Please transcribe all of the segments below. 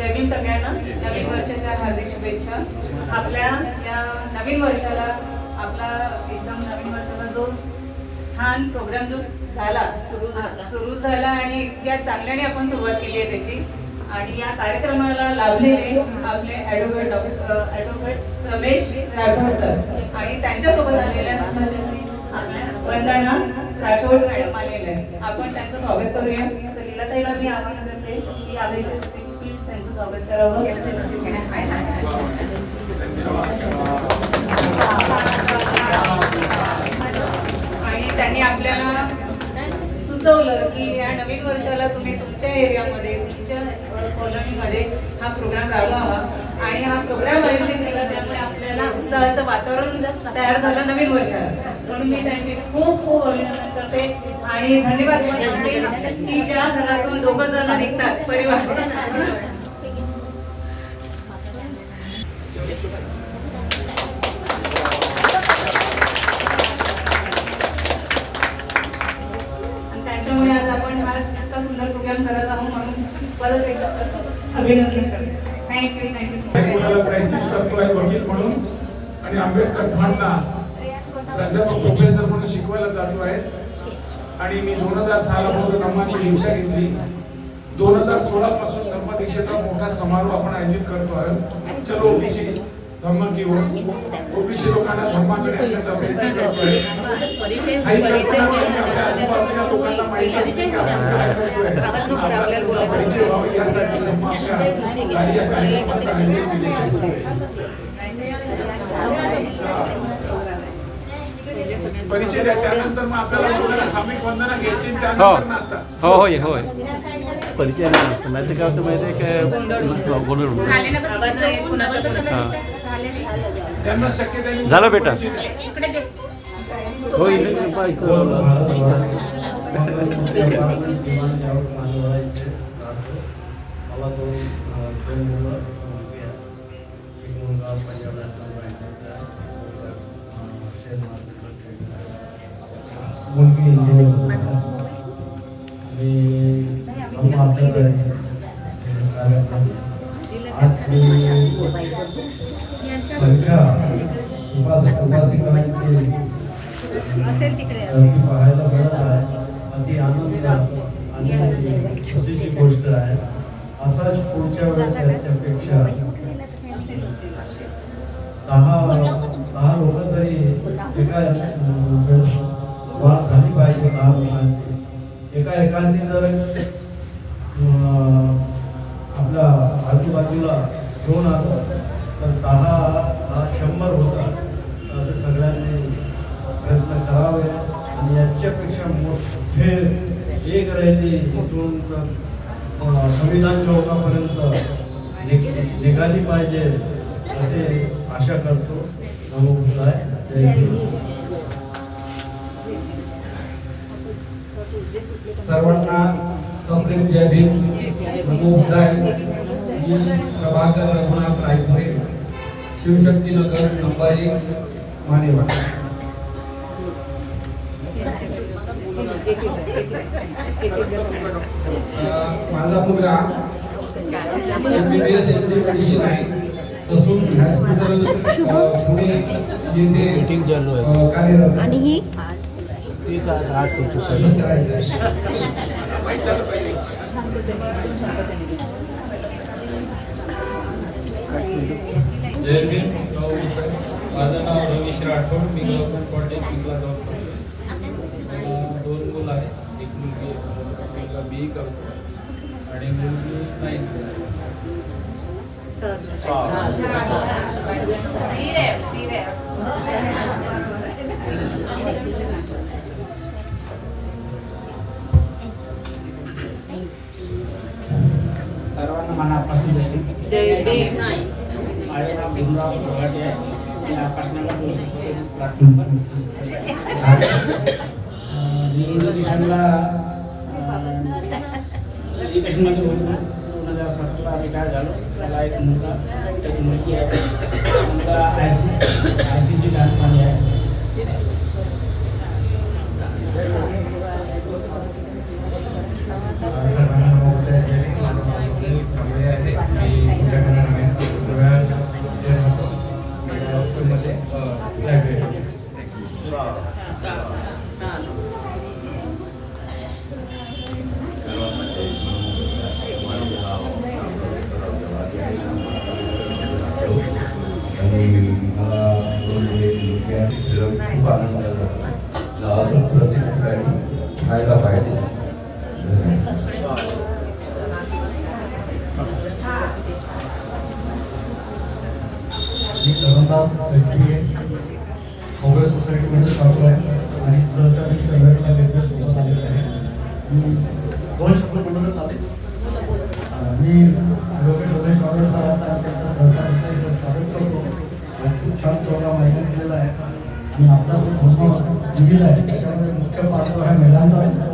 जय भीम सगळ्यांना. नवीन वर्षाच्या हार्दिक शुभेच्छा. आपल्या या नवीन वर्षाला एकदम नवीन वर्षाला जो छान प्रोग्राम जो सुरू झाला आणि इतक्या चांगल्याने आपण सुरुवात केली आहे त्याची. आणि या कार्यक्रमाला लाभलेले आपले ॲडव्होकेट रमेश राठोड सर आणि त्यांच्यासोबत आलेल्या आपल्या वंदना राठोड मॅडम आलेल्या आहेत. आपण त्यांचं स्वागत करूया. तर लीलाताईला मी आवाहन करते की आम्ही प्लीज त्यांचं स्वागत करावं. आणि त्यांनी आपल्याला सुचवलं की या नवीन वर्षाला तुम्ही तुमच्या एरियामध्ये तुमच्या कॉलनीमध्ये हा प्रोग्राम राबवावा आणि हा प्रोग्राम आयोजित केला. त्यामुळे आपल्याला उत्साहाचं वातावरण तयार झालं नवीन वर्षाला. म्हणून मी त्यांचे खूप खूप अभिनंदन करते आणि धन्यवाद म्हणते की ज्या घरातून दोघं जण निघतात परिवार. त्याच्यामुळे आज आपण हा इतका सुंदर प्रोग्राम करत आहोत म्हणून परत एकदा अभिनंदन करते. थँक्यू वकील म्हणून आणि आंबेडकर फंडला प्राध्यापक प्रोफेसर म्हणून शिकवायला जातो आहे. आणि मी 2006 ला धम्माची दीक्षा घेतली. 2016 पासून धम्म दीक्षेचा मोठा समारोह आपण आयोजित करतो आहोत. चलो ओबीसी धम्म की ओर. ओबीसी लोकांना धम्माकडे आणण्याचा प्रयत्न करतोय. आपल्या आजूबाजूच्या लोकांना माहिती असते की आपण काय करतोय. आपल्याला परिचय व्हावा यासाठी धम्माच्या कार्य कार्यक्रमाचं आयोजन केले परिचय द्या. त्यानंतर मग आपल्याला लोकांना सामूहिक वंदना घ्यायची त्यानंतर नाश्ता. होय परिचय नसतं. माहिती काय होतं माहिती काय गोंधळ त्यांना शक्य त्यांनी झालं बेटा. हो मुलगी इंजिनियर आणि आपल्याकडे आज संख्या उपासिकांची पाहायला मिळत आहे. अति आनंद आणि खुशीची गोष्ट आहे. असाच पुढच्या वेळेस याच्यापेक्षा 10 लोक तरी एका वेळेस वाढ झाली पाहिजे. 10 लोकांची एकाने जर आपल्या आजूबाजूला घेऊन आलं तर 10-100 होतात. असे सगळ्यांनी प्रयत्न करावे आणि याच्यापेक्षा मोठे एक राहिली इथून संविधान चौकापर्यंत निघाली पाहिजे असे आशा करतो. नमो बुद्धाय. जय हिंद. सर्वांना संप्रेम जय भीम. नमो बुद्धाय. मी प्रभाकर रघुनाथ रायपुरे, शिवशक्तीनगर नंबर 1 मानेवाड. माझा मुलगा MBBS मेडिसिन आहे. ससून हॉस्पिटल पुणे येथे कार्यरत आहे. जय भीम. माझं नाव रमेश राठोड. मी गव्हर्नमेंट पॉलिटेक्निकला जॉब करतो. 2 मुलं आहेत. एक मुलगी BE करतो आणि मुलगी 9th. सर्वांना मनापासून जय भीम. माझे नाव भीमराव भोगाटे आहे. मी आकाशनगर प्लॅटफॉर्मवर एज्युकेशनमध्ये होतो. 2017 रिटायर झालो. मला एक मुलगा एक मुलगी आहे. मुलगा ICC लहानपणी आहे. सर्वांना फिरून खूप आनंद झाला. अजून प्रत्येक ठिकाणी व्हायला पाहिजे. मी धर्मदास व्यक्ती काँग्रेस सोसायटीमध्ये राहतो आहे आणि सहचारी संघटना सोबत आलेले आहे. मी 2 शब्द बोलणं चालेल. मी ॲडव्होकेट रमेश बाबर सरांचा त्यांच्या सहकार्याचा इथं स्वागत करतो. खूप छान प्रोग्राम आयोजन केलेला आहे आणि आपला जो धर्म दिलेला आहे त्याच्यामध्ये मुख्य पात्र हा महिलांचा असतो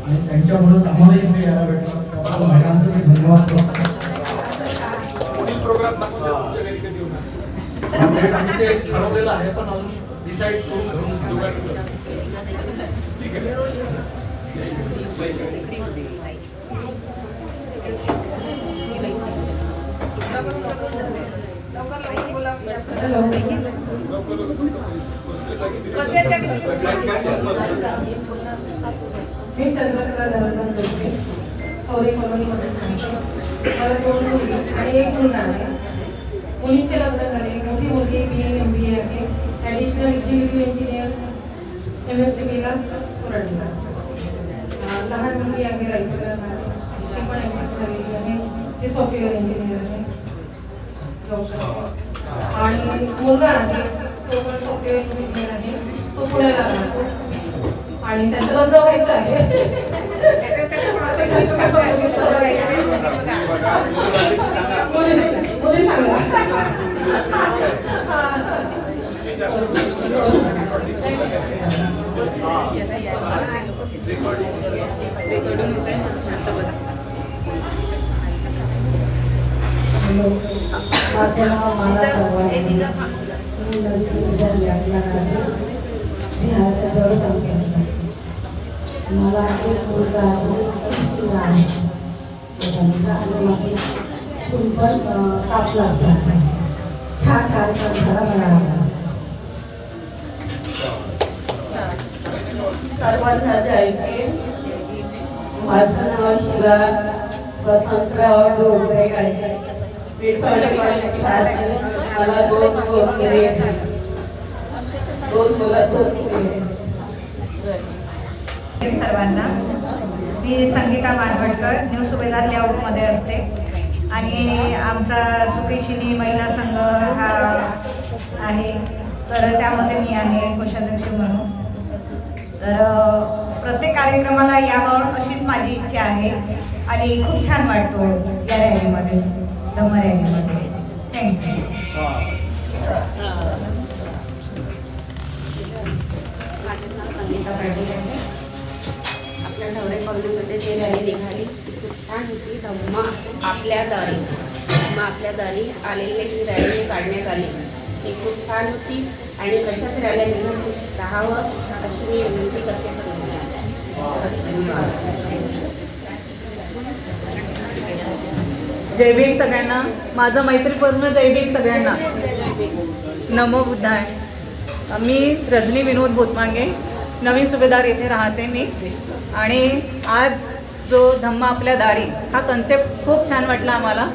आणि त्यांच्यामुळेच आम्हाला इथे यायला भेटलं. त्यामुळे महिलांचं मी धन्यवाद करतो. आम्ही ते ठरवलेलं आहे पण अजून डिसाईड करून ठीक आहे. मी चंद्रकला धर्मदास बोलते. कवडे कॉलनीमध्ये मला 2 मुली आणि 1 मुलगा आहे. मुलींचे लग्न झाले. मोठी मुलगी BA MBA आहे. ॲडिशनल एक्झिक्युटिव्ह इंजिनियर MSCB ला पुरडला. लहान मुलगी आहे रायपूरला आहे. ती पण MSc झालेली आहे. ती सॉफ्टवेअर इंजिनियर आहे. आणि मुलगा आहे तो पण सॉफ्टवेअर इंजिनियर आहे. तो पुण्याला राहतो आणि त्याचं लग्न व्हायचं आहे. मुली सांगा. माझं नाव माला चव्हाण. मी बिहारजवळ सांगते. मला एक मुलगा आहे. सुपर कापला छान कार्यक्रम झाला. मला सर्वांना जय भीम. माझं नाव शिवा वसंतराव डोंगरे आहे. मला 2 मुली आहेत. 2 मुलं 2 मुली आहेत. सर्वांना मी संगीता मानवडकर न्यू सुभेदार लेआउटमध्ये असते आणि आमचा सुकेशिनी महिला संघ हा आहे. तर त्यामध्ये मी आहे कोषाध्यक्ष म्हणून. तर प्रत्येक कार्यक्रमाला यावं अशीच माझी इच्छा आहे आणि खूप छान वाटतो या रॅलीमध्ये, धम्म रॅलीमध्ये. थँक्यू. आपल्या नवरे कॉलनीमध्ये जी रॅली निघाली ती खूप छान होती. धम्म आपल्या दारी आलेली जी रॅली काढण्यात आली ती खूप छान होती आणि अशाच रॅल्या निघत राहावं अशी मी विनंती करते सगळ्यांना. जय भीम सगळ्यांना. माझं मैत्रीपूर्ण जय भीम सगळ्यांना. नमो बुद्धाय. मी रजनी विनोद भोतमांगे, नवीन सुभेदार येथे राहते मी. आणि आज जो धम्म आपल्या दारी हा कन्सेप्ट खूप छान वाटला आम्हाला.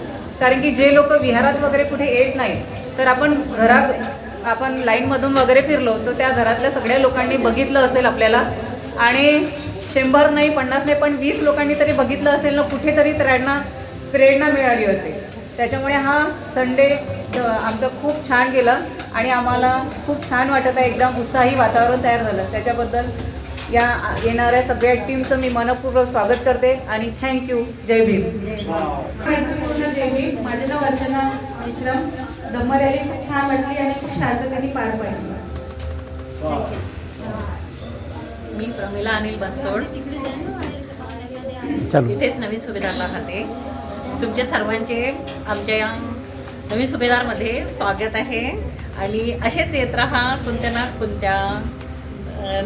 कारण की जे लोक विहारात वगैरे कुठे येत नाही तर आपण लाईनमधून वगैरे फिरलो तर त्या घरातल्या सगळ्या लोकांनी बघितलं असेल आपल्याला. आणि 100 नाही 50 नाही पण 20 लोकांनी तरी बघितलं असेल ना, कुठेतरी त्यांना प्रेरणा मिळाली असेल. त्याच्यामुळे हा संडे आमचा खूप छान गेला आणि आम्हाला खूप छान वाटत आहे. एकदम उत्साही वातावरण तयार झालं. त्याच्याबद्दल या येणाऱ्या सगळ्या टीमचं मी मनपूर्वक स्वागत करते आणि थँक्यू. जय भीम. पूर्ण जय भीम. माझं नाव अर्चना विश्राम. धम्म रॅली खूप छान वाटली आणि खूप शांततेने पार पडली. मी प्रमिला अनिल बनसोड, इथेच नवीन सुभेदार राहते. तुमच्या सर्वांचे आमच्या या नवीन सुभेदारमध्ये स्वागत आहे आणि असेच येत राहा कोणत्या ना कोणत्या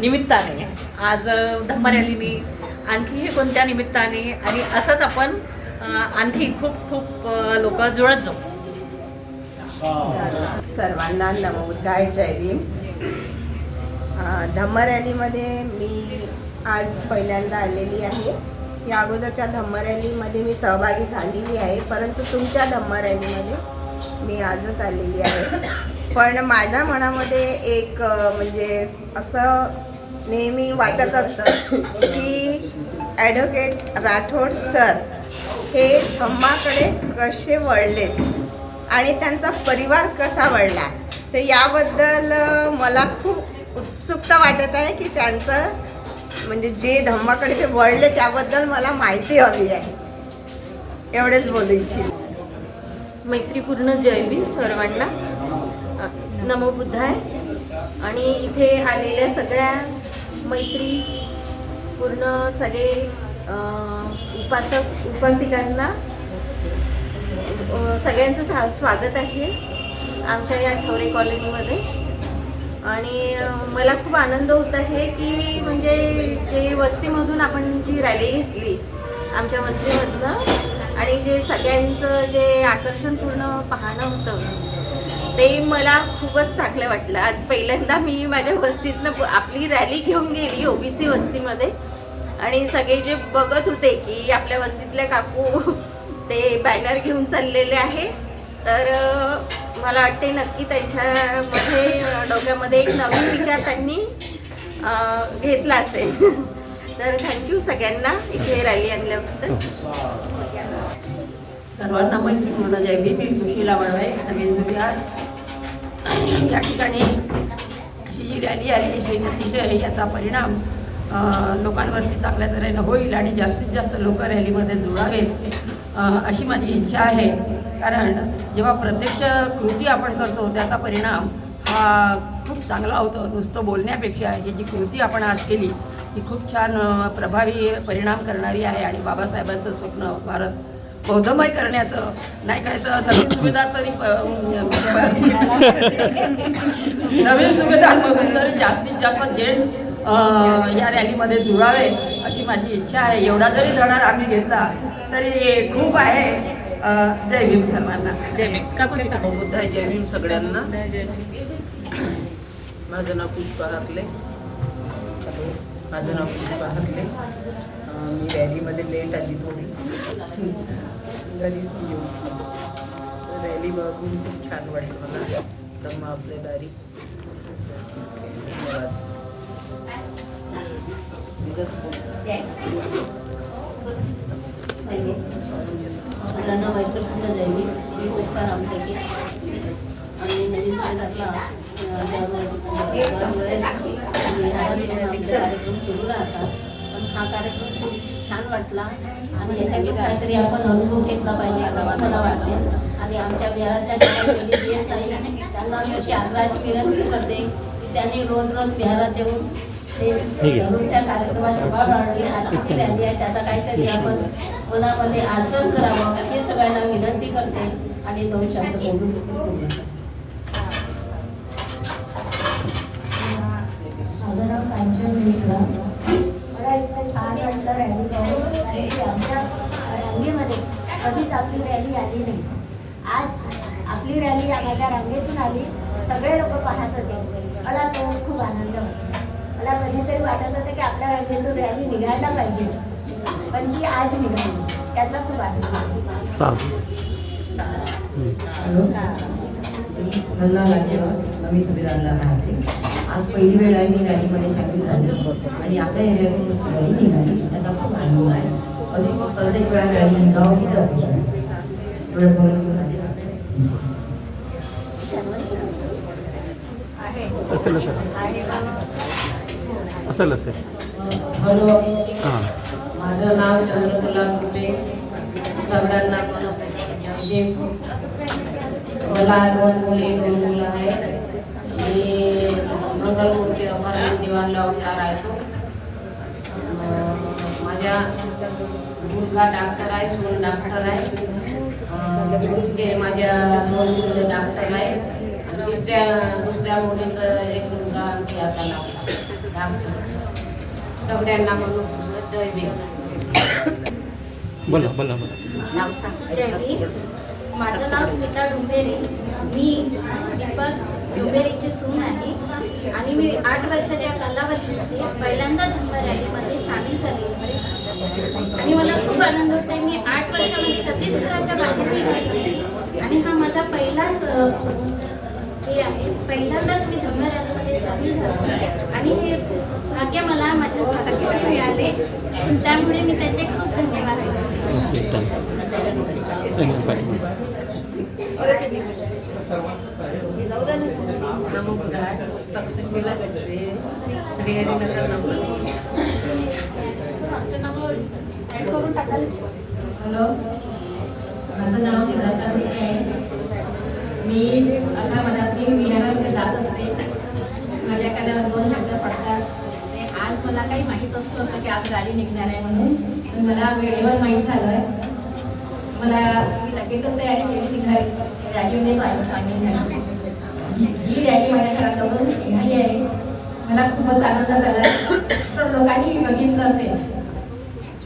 निमित्ताने. आज धम्म रॅलीनी आणखी कोणत्या निमित्ताने आणि असंच आपण आणखी खूप खूप लोक जुळत जाऊ. सर्वांना नमो बुद्धाय. जय भीम. धम्म रॅलीमध्ये मी आज पहिल्यांदा आलेली आहे. या अगोदरच्या धम्म रॅलीमध्ये मी सहभागी झालेली आहे, परंतु तुमच्या धम्म रॅलीमध्ये मी आजच आलेली आहे. पण माझ्या मनामध्ये एक म्हणजे असं नेहमी वाटत असतं की ॲडव्होकेट राठोड सर हे धम्माकडे कसे वळलेत आणि त्यांचा परिवार कसा वळला, तर याबद्दल मला खूप उत्सुकता वाटत आहे की त्यांचं म्हणजे जे धम्माकडे ते वळले त्याबद्दल मला माहिती हवी आहे. एवढेच बोलू इच्छिते. मैत्रीपूर्ण जय भीम सर्वांना. नमो बुद्धाय. आणि इथे आलेल्या सगळ्या मैत्री पूर्ण सगळे उपासक उपासिकांना सगळ्यांचं स्वागत आहे आमच्या या ठवरे कॉलनीमध्ये. आणि मला खूप आनंद होत आहे की म्हणजे जे वस्तीमधून आपण जी रॅली घेतली आमच्या वस्तीमधनं आणि जे सगळ्यांचं जे आकर्षणपूर्ण पाहणं होतं ते मला खूपच चांगलं वाटलं. आज पहिल्यांदा मी माझ्या वस्तीतनं आपली रॅली घेऊन गेली ओबीसी वस्तीमध्ये आणि सगळे जे बघत होते की आपल्या वस्तीतल्या काकू ते बॅनर घेऊन चाललेले आहे, तर मला वाटते नक्की त्यांच्यामध्ये डोक्यामध्ये एक नवीन विचार त्यांनी घेतला असेल. तर थँक्यू सगळ्यांना इथे रॅली आणल्याबद्दल. सर्वांना मैत्रीपूर्ण जय भीम. मी सुशीला वळवे, नवीन बिहार. या ठिकाणी ही जी रॅली आली हे अतिशय याचा परिणाम लोकांवरती चांगल्या तऱ्हेनं होईल आणि जास्तीत जास्त लोक रॅलीमध्ये जोडावेत अशी माझी इच्छा आहे. कारण जेव्हा प्रत्यक्ष कृती आपण करतो त्याचा परिणाम हा खूप चांगला होतो. नुसतं बोलण्यापेक्षा ही जी कृती आपण आज केली ही खूप छान प्रभावी परिणाम करणारी आहे. आणि बाबासाहेबांचं स्वप्न भारत बौद्धमय करण्याचं नाही काय तर नवीन सुभेदार तरी नवीन सुभेदारमधून तरी जास्तीत जास्त जेंट्स या रॅलीमध्ये जुळावे अशी माझी इच्छा आहे. एवढा जरी धडा आम्ही घेतला तरी खूप आहे. जय भीम सर्वांना. जय भीम. बुद्धाय. जय भीम सगळ्यांना. माझं नाव पुष्पा हाकले. माझं नाव पुष्पा हाकले. मी रॅलीमध्ये लेट आली थोडी रॅली बघून खूप छान वाटलं मला. धम्मा आपले दारी. माझं नाव मैत्रीपूर्ण जय भीम. मी पुष्पा रामटेके आणि नवीन कार्यक्रम सुरू राहतात. पण हा कार्यक्रम खूप छान वाटला आणि याच्याकडे काहीतरी आपण अनुभव घेतला पाहिजे असं मला वाटते. आणि आमच्या बिहारच्या काही लेडीज येत नाही त्यांना मी अशी आग्रहाची विनंती करते की त्यांनी रोज रोज बिहारात येऊन त्या कार्यक्रमात शोभा वाढवली. आता आपली रॅली आहे त्याचा काहीतरी आपण मनामध्ये आचरण करावं हे सगळ्यांना विनंती करते आणि 2 शब्द बोलून माझं नाव कांचन मिश्रा. मला इतकं छान वाटलं रॅली पाहून आणि आमच्या रांगेमध्ये कधीच आपली रॅली आली नाही. आज आपली रॅली माझ्या रांगेतून आली. सगळे लोक पाहत होते. मला तो खूप आनंद वाटला. मला कधीतरी वाटत होतं की आपल्या रांगेतून रॅली निघायला पाहिजे, पण ती आज निघाली त्याचा खूप आनंद. गंगा लागेवर नवीन सुभेदारला राहते. आज पहिली वेळ आहे मी रॅलीमध्ये सामील झाली आणि आपल्या एरियातून रॅली निघाली त्याचा खूप आनंद आहे. अशी खूप प्रत्येक वेळा रॅली निघावं हीच अपेक्षा आहे. वेळ बोलून असेल असेल असेल. हॅलो, हां. माझं नाव चंद्रकला कुटे. सगळ्यांना मला 2 मुली 2 मुलं आहेत. मी मंगलमूर्ती अपार्टमेंट दिवाणला उठला राहतो. माझ्या मुलगा डॉक्टर आहे, सून डॉक्टर आहे. माझ्या 2 मुलं डॉक्टर आहेत. दुसऱ्या मुलीचं एक मुलगा आणखी आता लागला. सगळ्यांना म्हणून जय भीम. बोला बोला बोला. जय भीम. माझं नाव स्मिता डुंबेरे. मी दीपक डुंबेरेची सून आहे आणि मी 8 वर्षाच्या कालावधीमध्ये पहिल्यांदा धम्म रॅलीमध्ये सामील झाली आणि मला खूप आनंद होत आहे. मी 8 वर्षामध्ये कधीच घराच्या बाहेर निघाली नाही आणि हा माझा पहिलाच हे आहे पहिल्यांदाच मी धम्म रॅलीमध्ये सामील झाले आणि हे भाग्य मला माझ्या सासऱ्याकडे मिळाले. त्यामुळे मी त्याचे खूप धन्यवाद नमो बुद्धाय, तक्षशिला गजबे, श्रीहरिनगर नंबर. हॅलो, माझं नाव सुधाकर आहे. मी आता मनातली विहारामध्ये जात असते. माझ्याकडे 2 शब्द पडतात. आज मला काही माहीत असतं की आज गाडी निघणार आहे म्हणून, पण मला वेळेवर माहीत झालं. मला मी लगेचच तयारी केली निघाली रॅलीमध्ये सामील झाली. ही रॅली माझ्या घराजवळून निघाली आहे. मला खूपच आनंद झाला. तर लोकांनी बघितलं असेल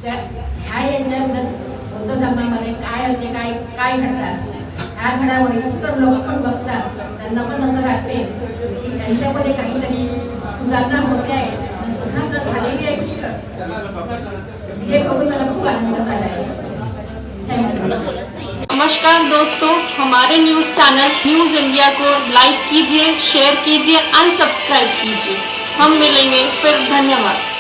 त्या ह्या यांच्याबद्दल बौद्ध धर्मामध्ये काय म्हणजे काय घडतात ह्या घडामोडी तर लोक पण बघतात. त्यांना पण असं वाटते की त्यांच्यामध्ये काहीतरी सुधारणा होते आहे, सुधारणा झालेली आहे पुष्कळ. हे बघून मला खूप आनंद झाला आहे. नमस्कार दोस्तों, हमारे न्यूज़ चैनल न्यूज़ इंडिया को लाइक कीजिए, शेयर कीजिए, अनसब्सक्राइब कीजिए. हम मिलेंगे फिर. धन्यवाद.